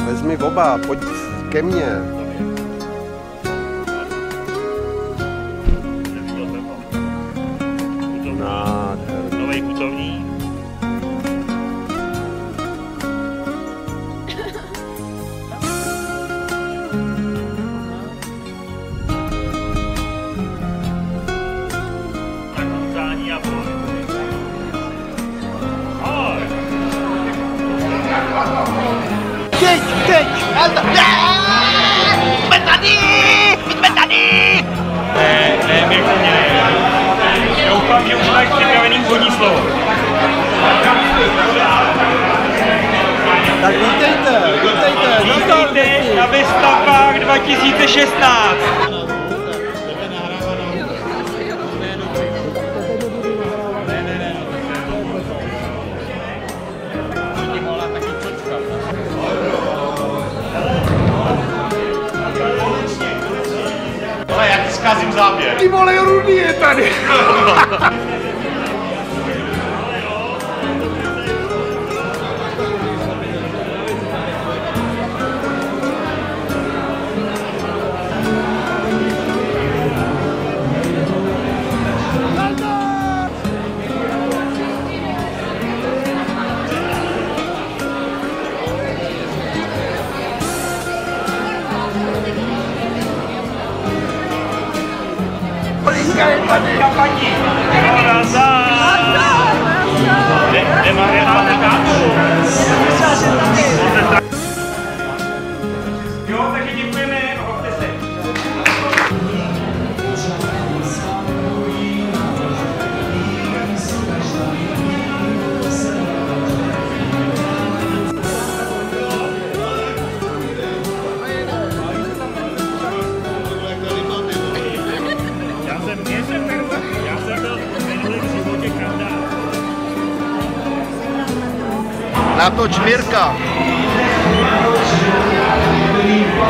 Vezmi oba, pojď ke mně. Nový putovní. Teď! Jsme tady! Ne, Mirko, ne. Doufám, že už máš připravený úvodní slovo. Tak vítejte, Vítejte na Vestapách 2016. Ale jak zkazím záběr? Ty vole, Rudy je tady! Jo, takže děkujeme, hoďte se. Natoč Mirka.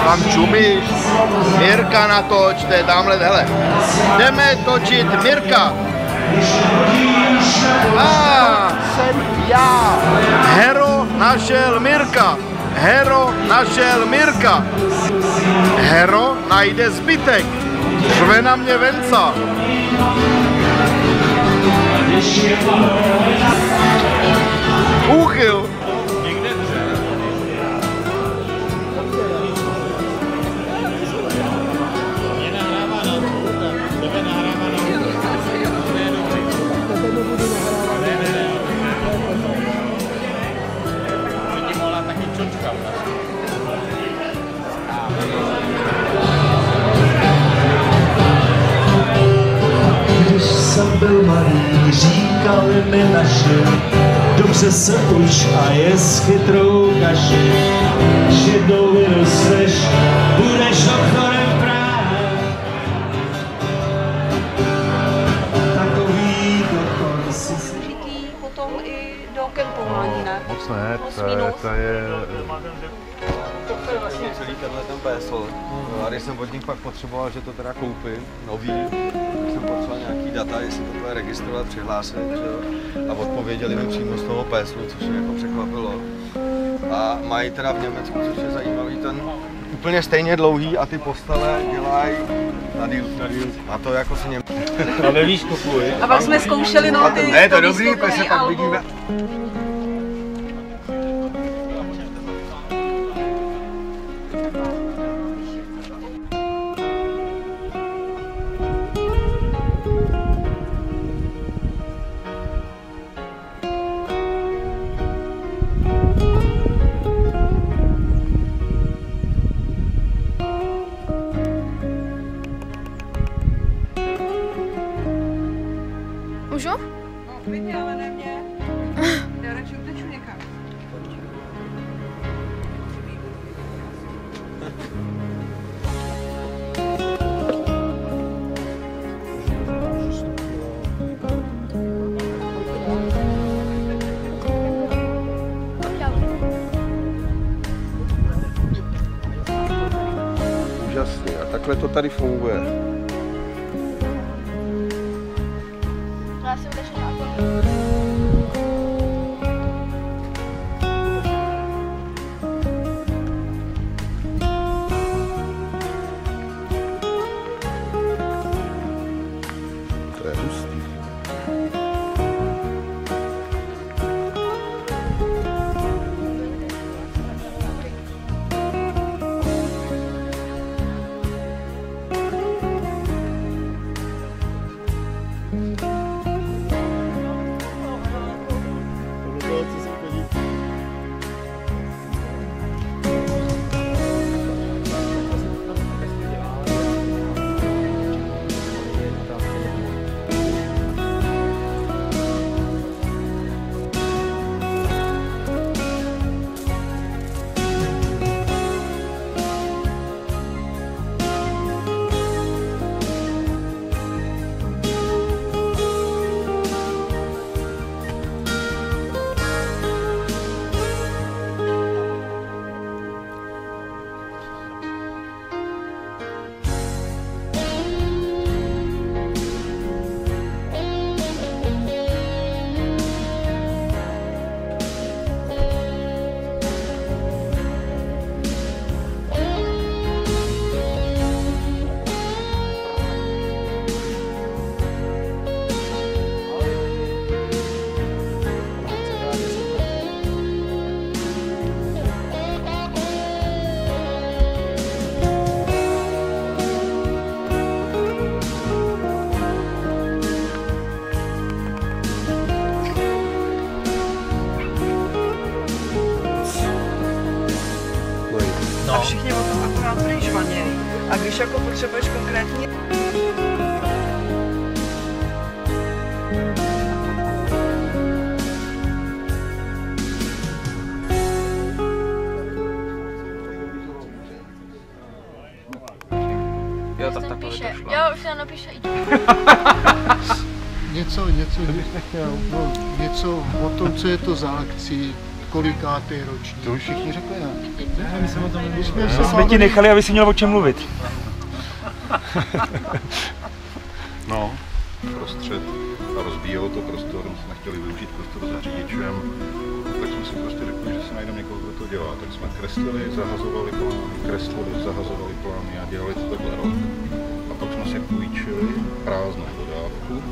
Tam čumíš. Mirka natoč, to je tamhle, hele. Jdeme točit Mirka. Jsem já. Hero našel Mirka. Hero našel Mirka. Hero najde zbytek. Řve na mě Venca. Úchyl. Když jsem byl malý, říkali mi naši, dobře se uč a je s chytrou kaši, až jednou vyrosteš, budeš doktorem práv. Takový doktor si Užitý potom i do kempování, ne? Moc ne, to je celý ten PSL. A když jsem od nich pak potřeboval, že to teda koupím, nový, tak jsem potřeboval nějaký data, jestli to bude registrovat, přihlásit, že jo? A odpověděli mi přímo z toho PSL, což mě jako překvapilo. A mají teda v Německu, což je zajímavý, ten úplně stejně dlouhý a ty postele dělají na díl. A to jako si Němci. A ve výskoku, je? A pak jsme zkoušeli ty... Ne, to dobrý, pak se pak vidíme. Můžu? No, klidně, ale ne mě. Já radši uteču někam. Úžasně, a takhle to tady funguje. Já jsem odešla. všichni o tom akorát prýžvaně. A když jako potřebuješ konkrétně... Jo, tak takhle to šlo. Jo, už se napíše i Něco, kdybych nechtěl, no, něco o tom, co je to za akcí, kolikátý roční. To už všichni řekli, ne? Ne, my jsme o tom jsme ti nechali, aby si měl o čem mluvit. No, prostřed a rozbíjelo to prostor, jsme chtěli využít prostor za řidičem, tak jsme si prostě řekli, že si najdeme někoho, kdo to dělá. Tak jsme kreslili, zahazovali plány a dělali to takhle rok. A pak jsme si půjčili prázdnou dodávku.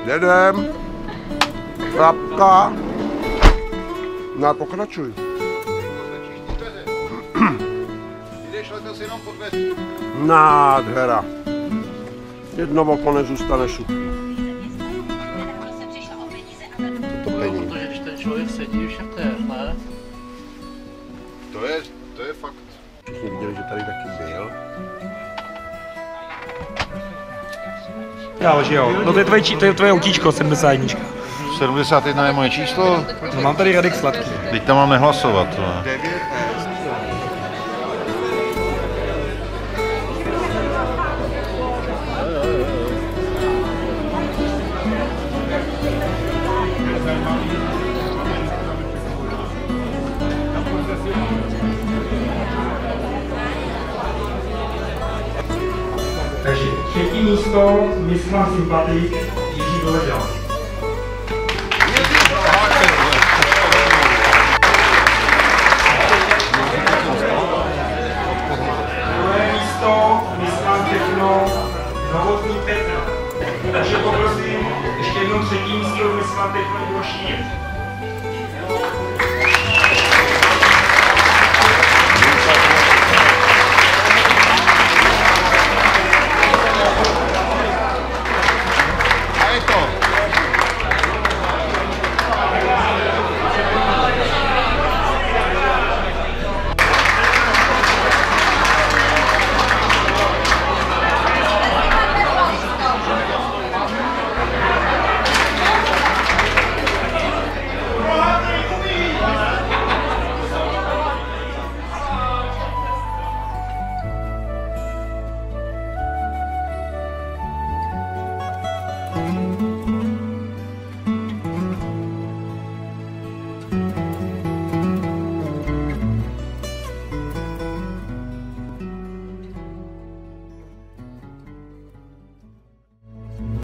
Jedem. Klapka. No, pokračuj. Jdeš letos jenom po dveří. Nádhera. Jedno oko nezůstane suchý. To peníze. Protože když ten člověk sedí už jak to je, ne? To je fakt. Všichni viděli, že tady taky byl. Jo, že jo. No to je tvoje autíčko, 71. 71 je moje číslo. No mám tady Radek Sladký. Teď tam mám nehlasovat. Takže třetí místo, myslím sympatik, Jiří Doležal. Druhé místo, myslím techno, Novotný Petr. Takže poprosím ještě jednou třetí místo, myslím techno Ivo Šír.